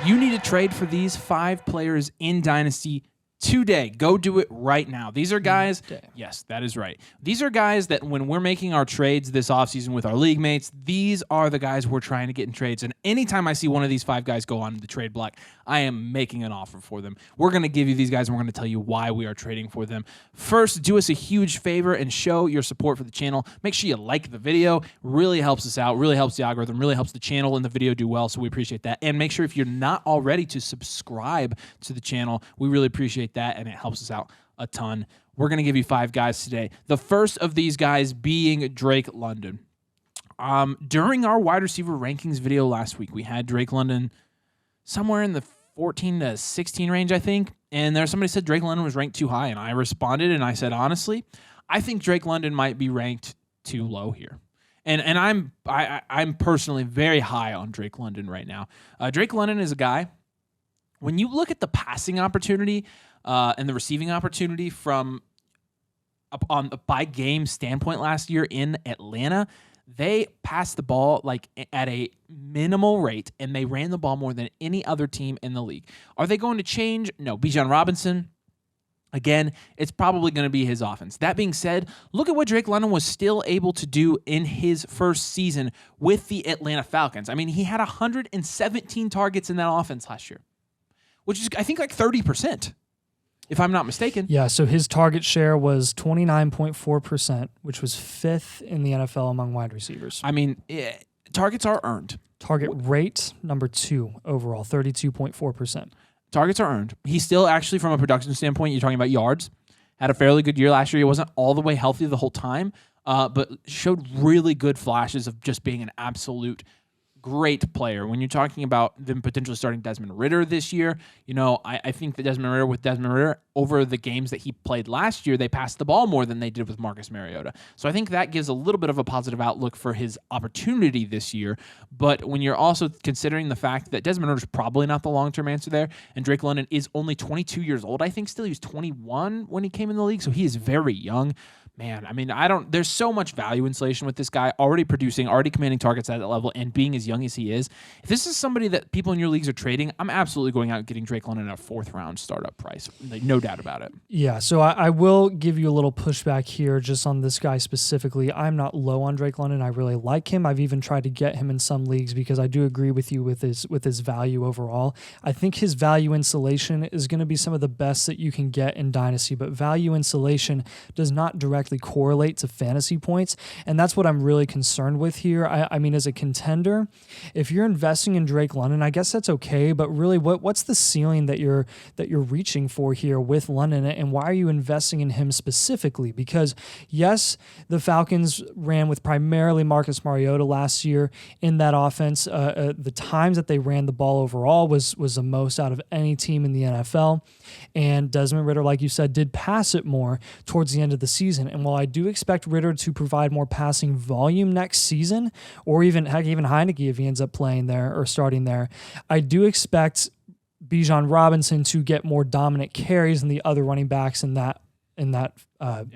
You need to trade for these 5 players in Dynasty today. Go do it right now. These are guys, yes, that is right. These are guys that when we're making our trades this offseason with our league mates, these are the guys we're trying to get in trades. And anytime I see one of these 5 guys go on the trade block, I am making an offer for them. We're going to give you these guys, and we're going to tell you why we are trading for them. First, do us a huge favor and show your support for the channel. Make sure you like the video. Really helps us out, really helps the algorithm, really helps the channel and the video do well, so we appreciate that. And make sure if you're not already to subscribe to the channel. We really appreciate that, and it helps us out a ton. We're going to give you 5 guys today. The first of these guys being Drake London. During our wide receiver rankings video last week, we had Drake London somewhere in the 14 to 16 range, I think. And there somebody said Drake London was ranked too high, and I responded and I said, honestly, I think Drake London might be ranked too low here. And I'm personally very high on Drake London right now. Drake London is a guy, when you look at the passing opportunity and the receiving opportunity from on by game standpoint last year in Atlanta, they passed the ball like at a minimal rate, and they ran the ball more than any other team in the league. Are they going to change? No. Bijan Robinson, again, it's probably going to be his offense. That being said, look at what Drake London was still able to do in his first season with the Atlanta Falcons. I mean, he had 117 targets in that offense last year, which is, I think, like 30%. If I'm not mistaken. Yeah, so his target share was 29.4%, which was 5th in the NFL among wide receivers. I mean, targets are earned. Target rate, number 2 overall, 32.4%. Targets are earned. He still actually, from a production standpoint, you're talking about yards, had a fairly good year last year. He wasn't all the way healthy the whole time, but showed really good flashes of just being an absolute great player. When you're talking about them potentially starting Desmond Ridder this year, you know, I think that Desmond Ridder, over the games that he played last year, they passed the ball more than they did with Marcus Mariota. So I think that gives a little bit of a positive outlook for his opportunity this year. But when you're also considering the fact that Desmond Ridder is probably not the long-term answer there, and Drake London is only 22 years old, I think still. He was 21 when he came in the league, so he is very young. Man, I mean, there's so much value insulation with this guy, already producing, already commanding targets at that level, and being as young as he is. If this is somebody that people in your leagues are trading, I'm absolutely going out and getting Drake London at a 4th-round startup price. Like, no doubt about it. Yeah, so I will give you a little pushback here just on this guy specifically. I'm not low on Drake London. I really like him. I've even tried to get him in some leagues because I do agree with you with his value overall. I think his value insulation is going to be some of the best that you can get in Dynasty, but value insulation does not directly correlate to fantasy points, and that's what I'm really concerned with here. I mean, as a contender, if you're investing in Drake London, I guess that's okay, but really, what's the ceiling that you're reaching for here with London, and why are you investing in him specifically? Because yes, the Falcons ran with primarily Marcus Mariota last year in that offense. The times that they ran the ball overall was the most out of any team in the NFL, and Desmond Ridder, like you said, did pass it more towards the end of the season. And while I do expect Ridder to provide more passing volume next season, or even Heineke if he ends up playing there or starting there, I do expect Bijan Robinson to get more dominant carries than the other running backs in that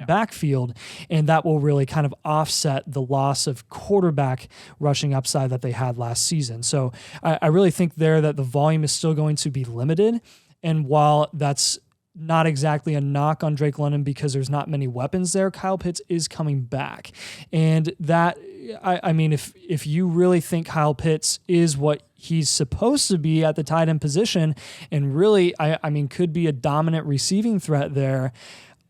backfield, and that will really kind of offset the loss of quarterback rushing upside that they had last season. So I really think there that the volume is still going to be limited, and while that's not exactly a knock on Drake London because there's not many weapons there, Kyle Pitts is coming back. And that, I mean, if you really think Kyle Pitts is what he's supposed to be at the tight end position and really, I mean, could be a dominant receiving threat there,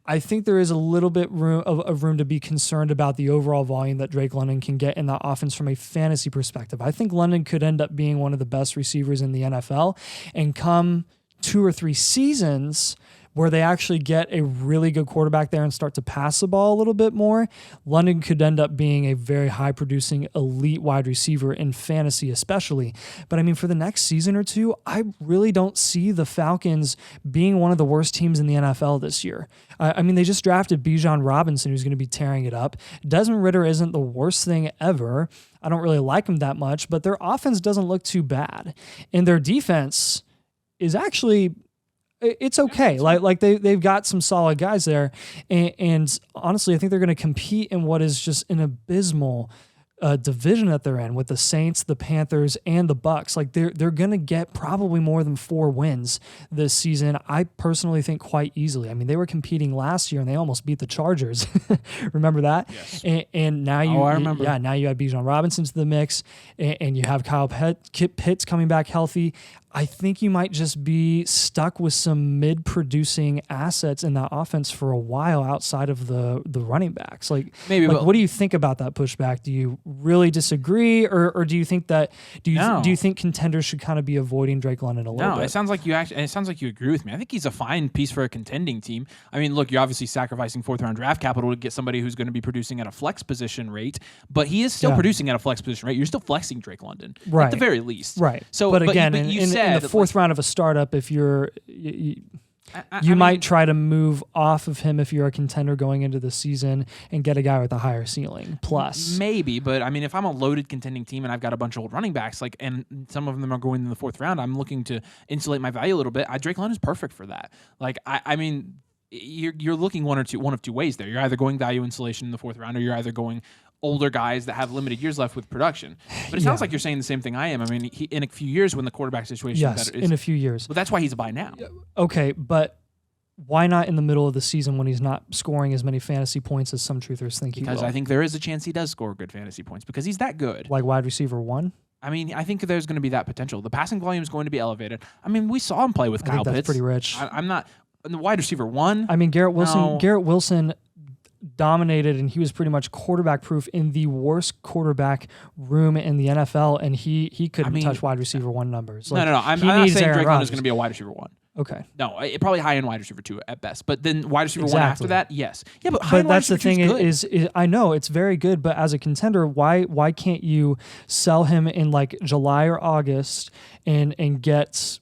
I think there is a little bit of room to be concerned about the overall volume that Drake London can get in the offense from a fantasy perspective. I think London could end up being one of the best receivers in the NFL, and come 2 or 3 seasons where they actually get a really good quarterback there and start to pass the ball a little bit more, London could end up being a very high-producing elite wide receiver in fantasy especially. But I mean, for the next season or two, I really don't see the Falcons being one of the worst teams in the NFL this year. I mean, they just drafted Bijan Robinson, who's going to be tearing it up. Desmond Ridder isn't the worst thing ever. I don't really like him that much, but their offense doesn't look too bad. And their defense is actually, it's okay. Like they've got some solid guys there, and honestly, I think they're going to compete in what is just an abysmal division that they're in with the Saints, the Panthers, and the Bucks. Like they're going to get probably more than 4 wins this season. I personally think quite easily. I mean, they were competing last year and they almost beat the Chargers. Remember that? Yes. And now you, I remember. Yeah, now you add Bijan Robinson to the mix, and you have Kyle Pitts coming back healthy. I think you might just be stuck with some mid-producing assets in that offense for a while outside of the running backs. Like, maybe. Like, but what do you think about that pushback? Do you really disagree, or do you think that do you think contenders should kind of be avoiding Drake London a little bit? No, it sounds like you agree with me. I think he's a fine piece for a contending team. I mean, look, you're obviously sacrificing 4th-round draft capital to get somebody who's going to be producing at a flex position rate, but he is still producing at a flex position rate. You're still flexing Drake London at the very least. Right. So, but again, you in said the 4th round of a startup, if you're you might try to move off of him if you're a contender going into the season and get a guy with a higher ceiling plus. Maybe, but I mean, if I'm a loaded contending team and I've got a bunch of old running backs, like, and some of them are going in the 4th round, I'm looking to insulate my value a little bit. Drake London is perfect for that. Like, I mean, you're looking one of two ways there. You're either going value insulation in the 4th round, or you're either going older guys that have limited years left with production. But it sounds like you're saying the same thing I am. I mean, in a few years when the quarterback situation is better. In a few years. But that's why he's a buy now. Okay, but why not in the middle of the season when he's not scoring as many fantasy points as some truthers think he will? Because I think there is a chance he does score good fantasy points because he's that good. Like wide receiver 1? I mean, I think there's going to be that potential. The passing volume is going to be elevated. I mean, we saw him play with Kyle Pitts. That's pretty rich. I'm not the wide receiver 1. I mean, Garrett Wilson dominated, and he was pretty much quarterback proof in the worst quarterback room in the NFL, and he couldn't touch wide receiver 1 numbers. Like, no. I'm not saying Drake London is going to be a wide receiver 1. Okay. No, probably high end wide receiver 2 at best. But then wide receiver 1 after that, yes. Yeah, but high end wide receiver 2 is good. Is I know it's very good, but as a contender, why can't you sell him in like July or August and get,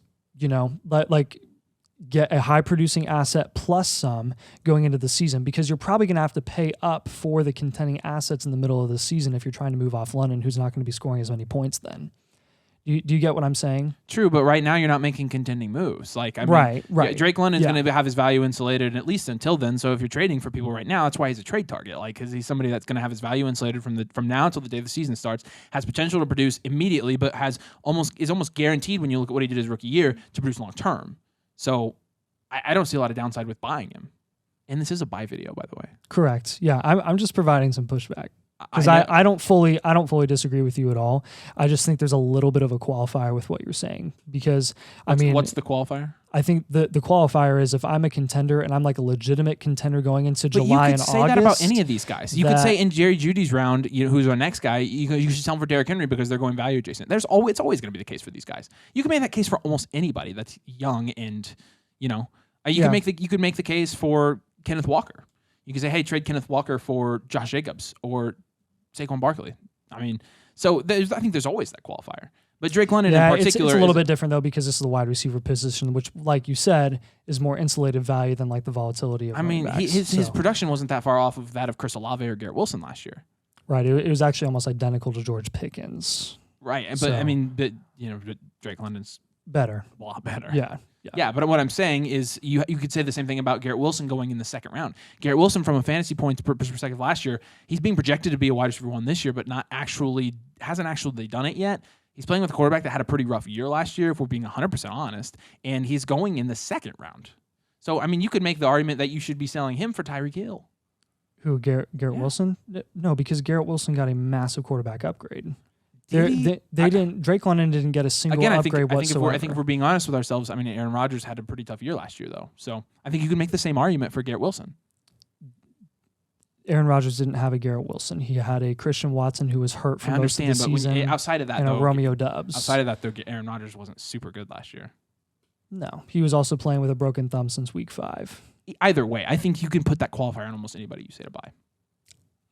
get a high producing asset plus some going into the season, because you're probably going to have to pay up for the contending assets in the middle of the season if you're trying to move off London, who's not going to be scoring as many points then. Do you get what I'm saying? True, but right now you're not making contending moves. Like, I mean, right. Yeah, Drake London's going to have his value insulated at least until then. So if you're trading for people right now, that's why he's a trade target. Like, because he's somebody that's going to have his value insulated from now until the day the season starts, has potential to produce immediately, but is almost guaranteed when you look at what he did his rookie year to produce long term. So I don't see a lot of downside with buying him. And this is a buy video, by the way. Correct. Yeah, I'm just providing some pushback. Because I don't fully disagree with you at all. I just think there's a little bit of a qualifier with what you're saying. Because what's the qualifier? I think the qualifier is if I'm a contender and I'm like a legitimate contender going into July and August. You could say that about any of these guys. You could say in Jerry Jeudy's round, who's our next guy, you should sell him for Derrick Henry because they're going value adjacent. It's always going to be the case for these guys. You can make that case for almost anybody that's young and you could make the case for Kenneth Walker. You could say, hey, trade Kenneth Walker for Josh Jacobs or Saquon Barkley. I mean, so I think there's always that qualifier. But Drake London in particular, it's a little bit different though, because this is the wide receiver position, which, like you said, is more insulated value than like the volatility of. I mean, his production wasn't that far off of that of Chris Olave or Garrett Wilson last year. Right. It was actually almost identical to George Pickens. Right. But Drake London's better, a lot better. Yeah, but what I'm saying is you could say the same thing about Garrett Wilson going in the 2nd round. Garrett Wilson, from a fantasy points perspective last year, he's being projected to be a wide receiver 1 this year, but hasn't actually done it yet. He's playing with a quarterback that had a pretty rough year last year, if we're being 100% honest, and he's going in the 2nd round. So, I mean, you could make the argument that you should be selling him for Tyreek Hill. Who, Garrett Wilson? No, because Garrett Wilson got a massive quarterback upgrade. Drake London didn't get a single upgrade whatsoever. I think if we're being honest with ourselves, I mean, Aaron Rodgers had a pretty tough year last year, though. So I think you could make the same argument for Garrett Wilson. Aaron Rodgers didn't have a Garrett Wilson. He had a Christian Watson who was hurt for most of the season. Outside of that, and a Romeo Doubs. Outside of that, though, Aaron Rodgers wasn't super good last year. No, he was also playing with a broken thumb since week 5. Either way, I think you can put that qualifier on almost anybody you say to buy.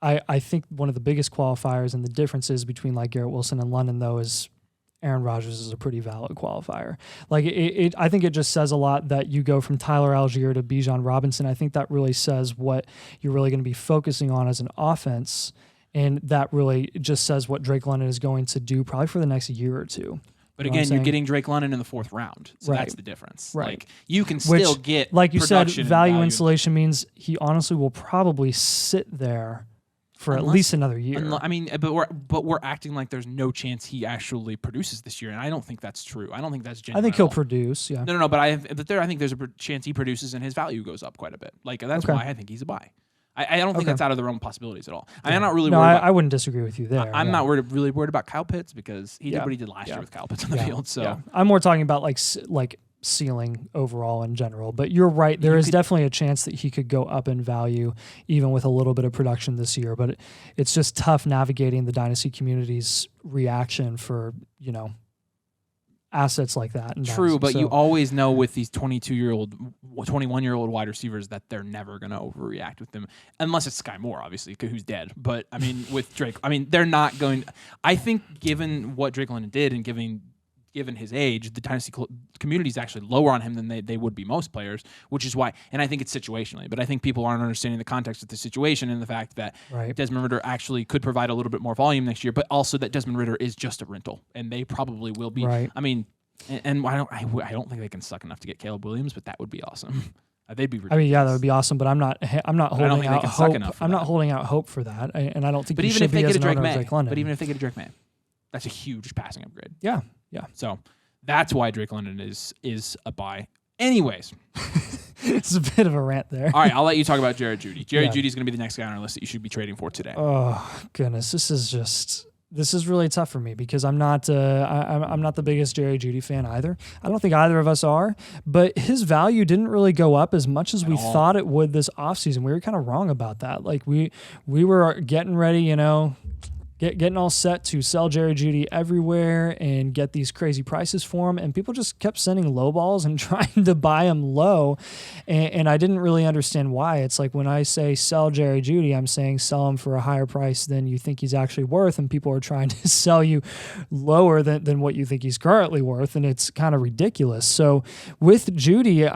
I think one of the biggest qualifiers and the differences between like Garrett Wilson and London, though, is Aaron Rodgers is a pretty valid qualifier. Like I think it just says a lot that you go from Tyler Algier to Bijan Robinson. I think that really says what you're really going to be focusing on as an offense, and that really just says what Drake London is going to do probably for the next year or two. But again, you're getting Drake London in the 4th round, so that's the difference. Right. Like, you can still get, like you said, value insulation means he honestly will probably sit there for at least another year. But we're acting like there's no chance he actually produces this year, and I don't think that's true. I don't think that's genuine. I think he'll produce. Yeah. No. But I think there's a chance he produces and his value goes up quite a bit. Like that's why I think he's a buy. I don't think that's out of the realm of possibilities at all. I'm not really worried about, I wouldn't disagree with you there. I'm not really worried about Kyle Pitts because he did what he did last year with Kyle Pitts on the field. So I'm more talking about like ceiling overall in general. But you're right. There is definitely a chance that he could go up in value even with a little bit of production this year. But it's just tough navigating the dynasty community's reaction for, assets like that. True, but you always know with these 22-year-old, 21-year-old wide receivers that they're never going to overreact with them, unless it's Sky Moore, obviously, who's dead. But, with Drake, they're not going – I think given what Drake London did and given his age, the dynasty community is actually lower on him than they would be most players, which is why – and I think it's situationally, but I think people aren't understanding the context of the situation and the fact that Desmond Ridder actually could provide a little bit more volume next year, but also that Desmond Ridder is just a rental, and they probably will be. Right. And I don't think they can suck enough to get Caleb Williams, but that would be awesome. They'd be ridiculous. That would be awesome, but I'm not holding out hope. I'm not holding out hope for that, and I don't think. But even if they get a Drake May, that's a huge passing upgrade. Yeah. So that's why Drake London is a buy. Anyways, it's a bit of a rant there. All right, I'll let you talk about Jeudy. Jeudy is going to be the next guy on our list that you should be trading for today. Oh goodness, this is really tough for me because I'm not the biggest Jeudy fan either. I don't think either of us are, but his value didn't really go up as much as we thought it would this offseason. We were kind of wrong about that. Like we were getting ready, getting all set to sell Jeudy everywhere and get these crazy prices for him, and people just kept sending low balls and trying to buy him low, and I didn't really understand why. It's like when I say sell Jeudy, I'm saying sell him for a higher price than you think he's actually worth, and people are trying to sell you lower than what you think he's currently worth, and it's kind of ridiculous. So with Jeudy,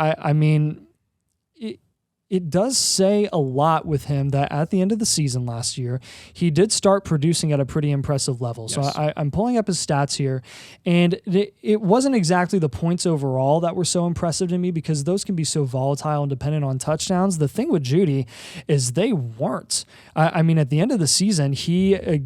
it does say a lot with him that at the end of the season last year, he did start producing at a pretty impressive level. Yes. So I'm pulling up his stats here, and it wasn't exactly the points overall that were so impressive to me because those can be so volatile and dependent on touchdowns. The thing with Jeudy is they weren't. At the end of the season,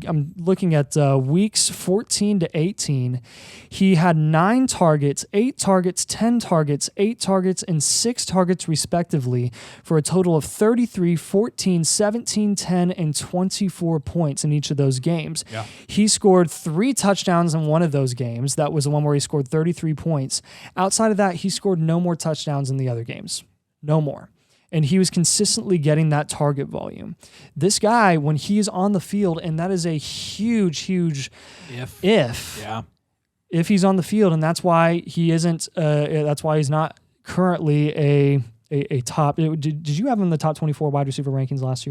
I'm looking at weeks 14 to 18, he had 9 targets, 8 targets, 10 targets, 8 targets, and 6 targets respectively for a total of 33, 14, 17, 10, and 24 points in each of those games. Yeah. He scored 3 touchdowns in one of those games. That was the one where he scored 33 points. Outside of that, he scored no more touchdowns in the other games. No more. And he was consistently getting that target volume. This guy, when he is on the field, and that is a huge if. Yeah. If he's on the field, and that's why he isn't. That's why he's not currently a top. Did you have him in the top 24 wide receiver rankings last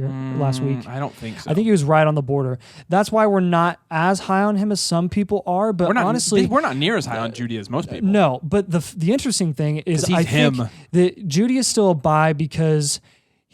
week? I don't think so. I think he was right on the border. That's why we're not as high on him as some people are. But honestly, we're not near as high on Jeudy as most people. No, but the interesting thing is I think that Jeudy is still a buy because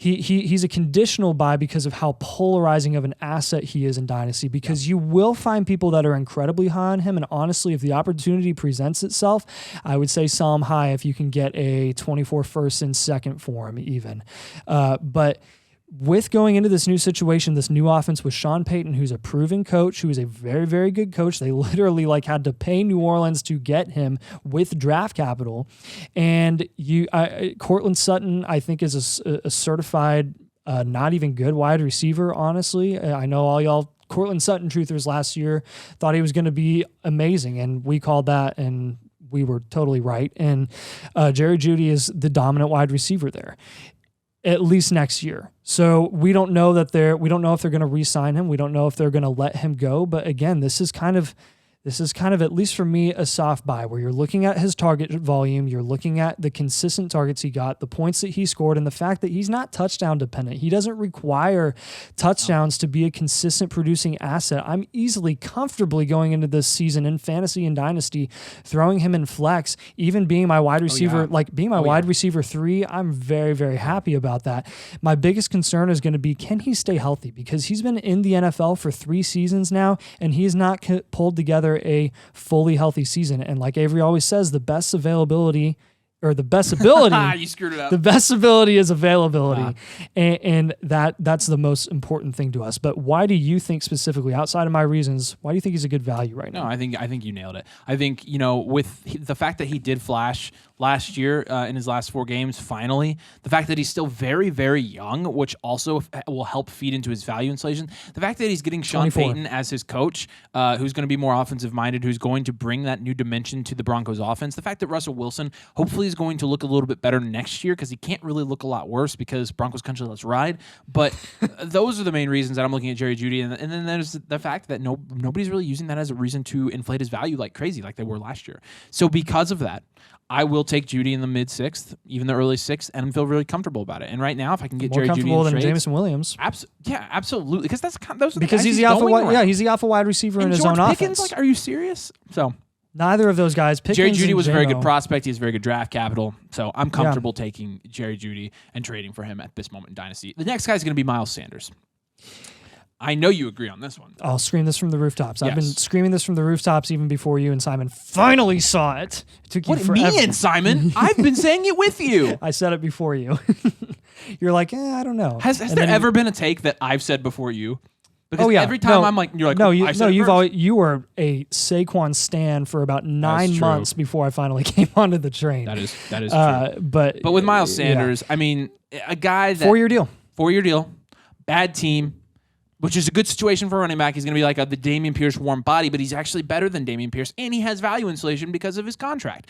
he's a conditional buy because of how polarizing of an asset he is in Dynasty, because you will find people that are incredibly high on him, and honestly, if the opportunity presents itself, I would say sell him high if you can get a 24 first and second for him even. But with going into this new situation, this new offense with Sean Payton, who's a proven coach, who is a very, very good coach. They literally had to pay New Orleans to get him with draft capital. And Cortland Sutton, I think, is a certified, not even good wide receiver, honestly. I know all y'all Cortland Sutton truthers last year thought he was going to be amazing, and we called that, and we were totally right. And Jerry Jeudy is the dominant wide receiver there, at least next year. So we don't know if they're going to re-sign him. We don't know if they're going to let him go. But again, this is kind of, at least for me, a soft buy where you're looking at his target volume, you're looking at the consistent targets he got, the points that he scored, and the fact that he's not touchdown dependent. He doesn't require touchdowns to be a consistent producing asset. I'm easily, comfortably going into this season in fantasy and dynasty, throwing him in flex, even being my wide receiver, wide receiver 3. I'm very, very happy about that. My biggest concern is going to be, can he stay healthy? Because he's been in the NFL for 3 seasons now, and he's not pulled together a fully healthy season. And like Avery always says, the best availability or the best ability. You screwed it up. The best ability is availability, and that's the most important thing to us. But why do you think specifically, outside of my reasons, why do you think he's a good value right now? No, I think you nailed it. I think, with the fact that he did flash last year in his last 4 games, finally, the fact that he's still very, very young, which also will help feed into his value inflation. The fact that he's getting Sean 24. Payton as his coach, who's going to be more offensive minded, who's going to bring that new dimension to the Broncos offense. The fact that Russell Wilson hopefully is going to look a little bit better next year, because he can't really look a lot worse because Broncos country let's ride. But those are the main reasons that I'm looking at Jerry Jeudy. And then there's the fact that nobody's really using that as a reason to inflate his value like crazy, like they were last year. So because of that, I will take Jeudy in the mid 6th, even the early 6th, and feel really comfortable about it. And right now, if I can get More Jerry Jeudy comfortable in than trades, Jameson Williams. Absolutely, because those are the Because guys he's the alpha going wide, with. he's the alpha wide receiver in his George own Pickens, offense. are you serious? So Neither of those guys. Pickens Jerry Jeudy and was a very good J-Mo. prospect. He has very good draft capital. So I'm comfortable taking Jerry Jeudy and trading for him at this moment in Dynasty. The next guy is going to be Miles Sanders. I know you agree on this one. I'll scream this from the rooftops. I've been Yes. screaming this from the rooftops even before you and Simon finally saw it. It took you What, forever. me and Simon? I've been saying it with you. I said it before you. You're like, I don't know. Has And there then ever been a take that I've said before you? Because Oh, yeah. every time No. I'm like, you're like, No, I said it you've first. always, you were a Saquon stan for about 9 true. months before I finally came onto the train. That is true. But But with Miles Sanders, I mean, a guy that 4-year deal. 4-year deal, bad team, which is a good situation for a running back. He's going to be like the Dameon Pierce warm body, but he's actually better than Dameon Pierce, and he has value inflation because of his contract.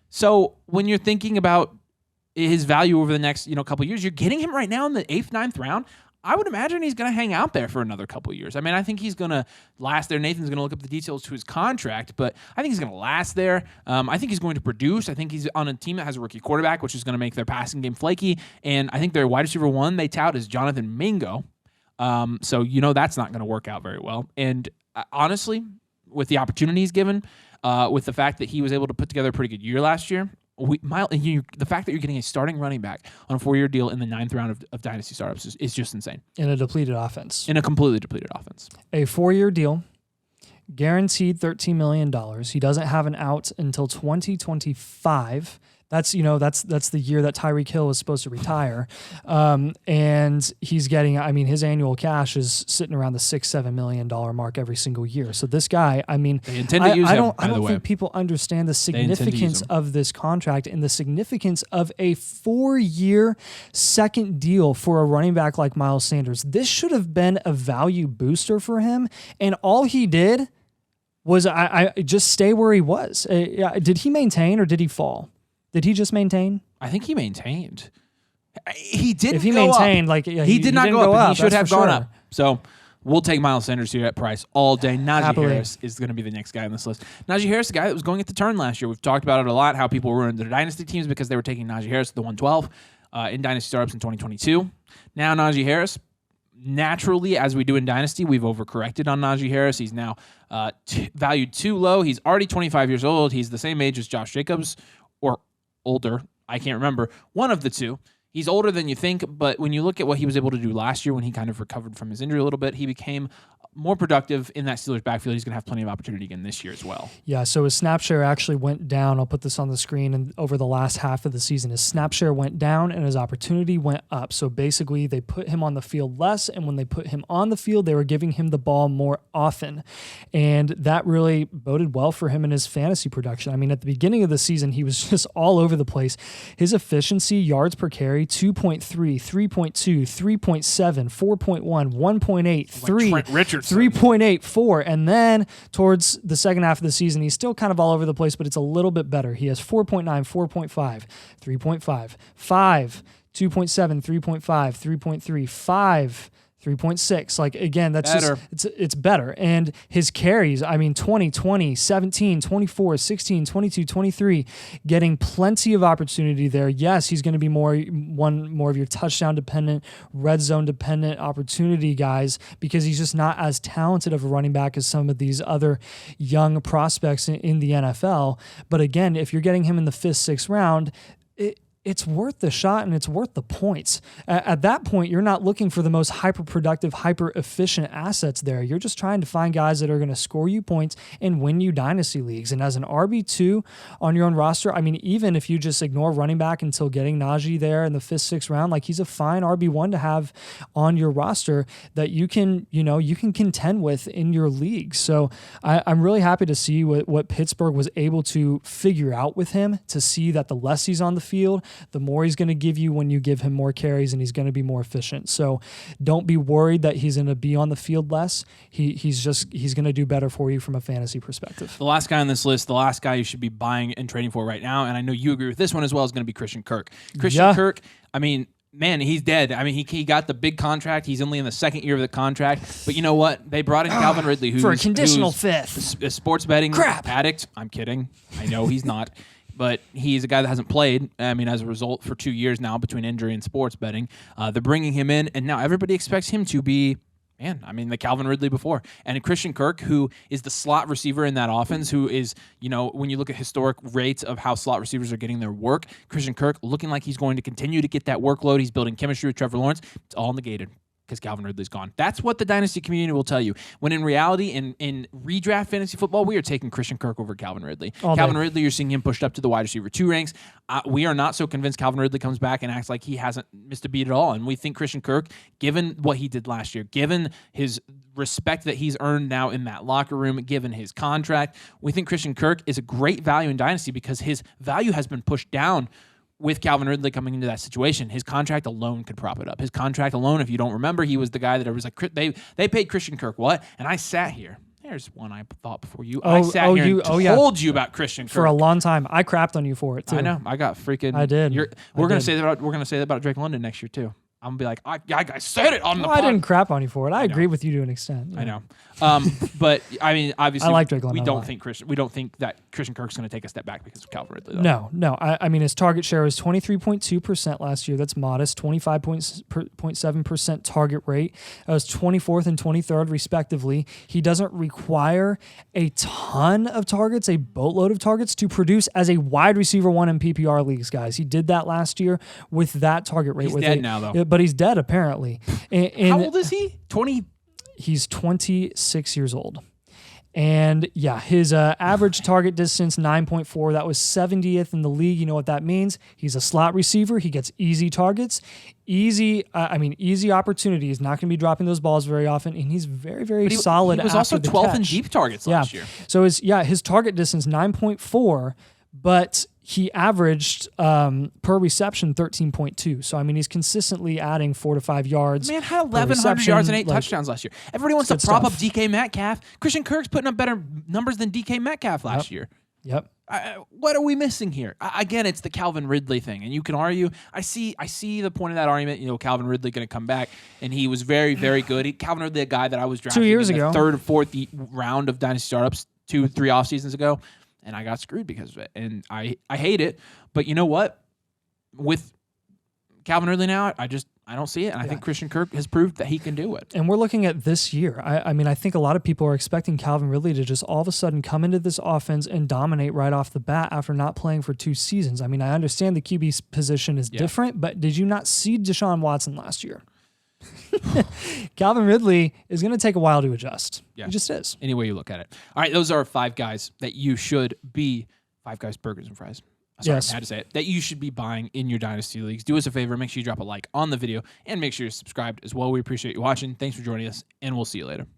So when you're thinking about his value over the next couple of years, you're getting him right now in the 8th, 9th round. I would imagine he's going to hang out there for another couple of years. I mean, I think he's going to last there. Nathan's going to look up the details to his contract, but I think he's going to last there. I think he's going to produce. I think he's on a team that has a rookie quarterback, which is going to make their passing game flaky. And I think their wide receiver 1 they tout is Jonathan Mingo. So that's not going to work out very well. And honestly, with the opportunity he's given, with the fact that he was able to put together a pretty good year last year, the fact that you're getting a starting running back on a 4-year deal in the 9th round of Dynasty startups is just insane. In a depleted offense. In a completely depleted offense. A 4-year deal, guaranteed $13 million. He doesn't have an out until 2025. That's the year that Tyreek Hill is supposed to retire. And he's getting, his annual cash is sitting around the $6-7 million mark every single year. So this guy, They intend to use him, I don't think people understand the significance of this contract and the significance of a 4-year second deal for a running back like Miles Sanders. This should have been a value booster for him. And all he did was I just stay where he was. Did he maintain or did he fall? Did he just maintain? I think he maintained. He didn't. If he go maintained, up. he did not didn't go up. He should that's have for gone sure. up. So we'll take Miles Sanders here at price all day. Najee Happily. Harris is going to be the next guy on this list. Najee Harris, the guy that was going at the turn last year. We've talked about it a lot. How people ruined their dynasty teams because they were taking Najee Harris at the 112 in dynasty startups in 2022. Now Najee Harris. Naturally, as we do in Dynasty, we've overcorrected on Najee Harris. He's now valued too low. He's already 25 years old. He's the same age as Josh Jacobs, or older. I can't remember. One of the two. He's older than you think, but when you look at what he was able to do last year when he kind of recovered from his injury a little bit, he became more productive in that Steelers backfield. He's going to have plenty of opportunity again this year as well. Yeah, so his snap share actually went down. I'll put this on the screen. And over the last half of the season, his snap share went down and his opportunity went up. So basically, they put him on the field less, and when they put him on the field, they were giving him the ball more often. And that really boded well for him in his fantasy production. I mean, at the beginning of the season, he was just all over the place. His efficiency, yards per carry, 2.3, 3.2, 3.7, 4.1, 1.8, 3. Trent Richardson. 3.8, 4. And then towards the second half of the season, he's still kind of all over the place, but it's a little bit better. He has 4.9, 4.5, 3.5, 5, 2.7, 3.5, 3.3, 5, 3.6. Like, again, that's better. Just, it's better. And his carries, 20, 17, 24, 16, 22, 23, getting plenty of opportunity there. Yes, he's going to be more of your touchdown dependent, red zone dependent opportunity guys, because he's just not as talented of a running back as some of these other young prospects in the NFL. But again, if you're getting him in the 5th, 6th round, it's worth the shot and it's worth the points. At that point, you're not looking for the most hyper-productive, hyper-efficient assets there. You're just trying to find guys that are going to score you points and win you dynasty leagues. And as an RB2 on your own roster, I mean, even if you just ignore running back until getting Najee there in the 5th, 6th round, like he's a fine RB1 to have on your roster that you can contend with in your league. So I'm really happy to see what Pittsburgh was able to figure out with him, to see that the less he's on the field, the more he's going to give you when you give him more carries, and he's going to be more efficient. So don't be worried that he's going to be on the field less. He's going to do better for you from a fantasy perspective. The last guy on this list, the last guy you should be buying and trading for right now, and I know you agree with this one as well, is going to be Christian Kirk. Kirk, I mean, man, he's dead. I mean, he got the big contract. He's only in the 2nd year of the contract. But you know what? They brought in Calvin Ridley, who's for a conditional 5th. A sports betting Crap. addict. I'm kidding. I know he's not. But he's a guy that hasn't played, I mean, as a result, for 2 years now between injury and sports betting. They're bringing him in, and now everybody expects him to be, the Calvin Ridley before. And Christian Kirk, who is the slot receiver in that offense, who is, when you look at historic rates of how slot receivers are getting their work, Christian Kirk looking like he's going to continue to get that workload. He's building chemistry with Trevor Lawrence. It's all negated because Calvin Ridley's gone. That's what the dynasty community will tell you. When in reality, in redraft fantasy football, we are taking Christian Kirk over Calvin Ridley. Calvin Ridley, you're seeing him pushed up to the wide receiver 2 ranks. We are not so convinced Calvin Ridley comes back and acts like he hasn't missed a beat at all. And we think Christian Kirk, given what he did last year, given his respect that he's earned now in that locker room, given his contract, we think Christian Kirk is a great value in dynasty because his value has been pushed down with Calvin Ridley coming into that situation. His contract alone could prop it up. His contract alone, if you don't remember, he was the guy that was like, they paid Christian Kirk what? And I sat here. There's one I thought before you. I sat here and told you about Christian Kirk for a long time. I crapped on you for it too. I know. I got freaking. I did. We're gonna say that about Drake London next year too. I'm gonna be like, I said it on the pod. I didn't crap on you for it. I agree with you to an extent. I know. But I mean, obviously, I like Drake London. We don't think that Christian Kirk's going to take a step back because of Calvin Ridley. Though. No. I mean, his target share was 23.2% last year. That's modest. 25.7% target rate. That was 24th and 23rd, respectively. He doesn't require a ton of targets, a boatload of targets, to produce as a wide receiver 1 in PPR leagues, guys. He did that last year with that target rate. He's dead now, though. But he's dead, apparently. How old is he? 20. He's 26 years old. And yeah, his average target distance, 9.4. That was 70th in the league. You know what that means? He's a slot receiver. He gets easy targets, easy opportunity. He's not going to be dropping those balls very often, and he's very, very solid. He was also 12th in deep targets last year. So his target distance, 9.4, but he averaged per reception 13.2. So, I mean, he's consistently adding 4 to 5 yards. Man had 1,100 yards and 8 touchdowns last year. Everybody wants to prop up DK Metcalf. Christian Kirk's putting up better numbers than DK Metcalf last year. Yep. What are we missing here? Again, it's the Calvin Ridley thing, and you can argue. I see the point of that argument. Calvin Ridley going to come back, and he was very, very good. Calvin Ridley, a guy that I was drafting 2 years in the ago, 3rd or 4th round of Dynasty Startups 2-3 off seasons ago. And I got screwed because of it. And I hate it. But you know what? With Calvin Ridley now, I don't see it. And I think Christian Kirk has proved that he can do it. And we're looking at this year. I mean, I think a lot of people are expecting Calvin Ridley to just all of a sudden come into this offense and dominate right off the bat after not playing for 2 seasons. I mean, I understand the QB position is different, but did you not see Deshaun Watson last year? Calvin Ridley is going to take a while to adjust. Yeah. He just is. Any way you look at it. All right, those are 5 guys that you should be, 5 guys, burgers and fries. Sorry, I had to say it. That you should be buying in your Dynasty Leagues. Do us a favor. Make sure you drop a like on the video and make sure you're subscribed as well. We appreciate you watching. Thanks for joining us, and we'll see you later.